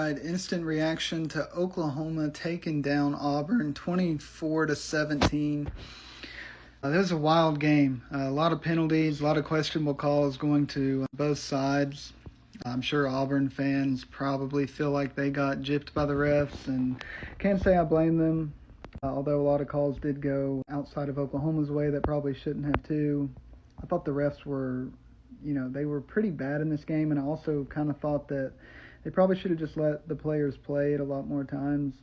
right, instant reaction to Oklahoma taking down Auburn 24-17. That was a wild game. A lot of penalties, a lot of questionable calls going to both sides. I'm sure Auburn fans probably feel like they got gypped by the refs, and can't say I blame them. Although a lot of calls did go outside of Oklahoma's way that probably shouldn't have too. I thought the refs were, they were pretty bad in this game, and I also kind of thought that they probably should have just let the players play it a lot more times.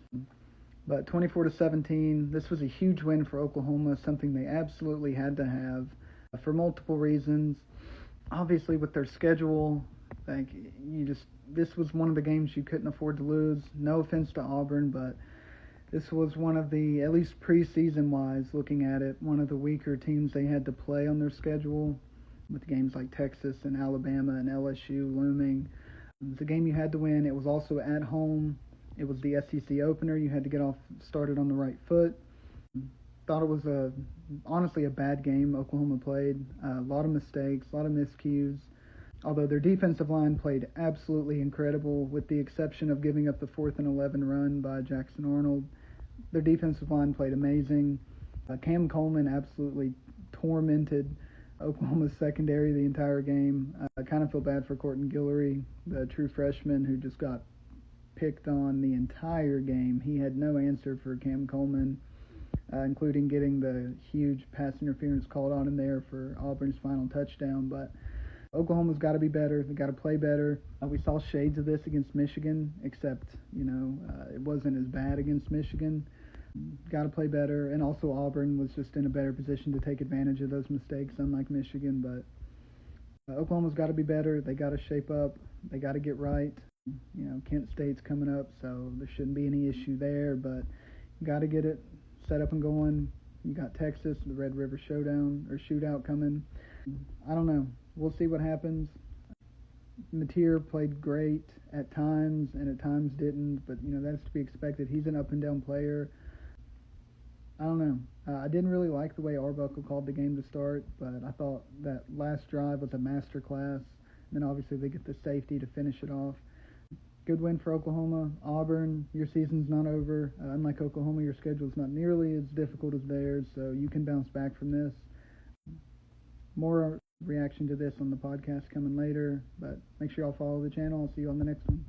But 24-17, this was a huge win for Oklahoma, something they absolutely had to have for multiple reasons. Obviously, with their schedule, this was one of the games you couldn't afford to lose. No offense to Auburn, but this was one of the, at least preseason-wise, looking at it, one of the weaker teams they had to play on their schedule, with games like Texas and Alabama and LSU looming. It was a game you had to win. It was also at home. It was the SEC opener. You had to get started on the right foot. Thought it was honestly a bad game Oklahoma played. A lot of mistakes, a lot of miscues. Although their defensive line played absolutely incredible, with the exception of giving up the 4th and 11 run by Jackson Arnold. Their defensive line played amazing. Cam Coleman absolutely tormented Oklahoma's secondary the entire game. I kind of feel bad for Corton Guillory, the true freshman who just got picked on the entire game. He had no answer for Cam Coleman, including getting the huge pass interference called on him there for Auburn's final touchdown. But Oklahoma's got to be better. They got to play better. We saw shades of this against Michigan, except, it wasn't as bad against Michigan. Got to play better. And also Auburn was just in a better position to take advantage of those mistakes, unlike Michigan. But Oklahoma's got to be better. They got to shape up. They got to get right. Kent State's coming up, so there shouldn't be any issue there. But you got to get it set up and going. You got Texas, the Red River shootout coming. I don't know. We'll see what happens. Mateer played great at times, and at times didn't, but that's to be expected. He's an up and down player. I don't know. I didn't really like the way Arbuckle called the game to start, but I thought that last drive was a master class. And then obviously they get the safety to finish it off. Good win for Oklahoma. Auburn, your season's not over. Unlike Oklahoma, your schedule's not nearly as difficult as theirs, so you can bounce back from this. More reaction to this on the podcast coming later, but make sure y'all follow the channel. I'll see you on the next one.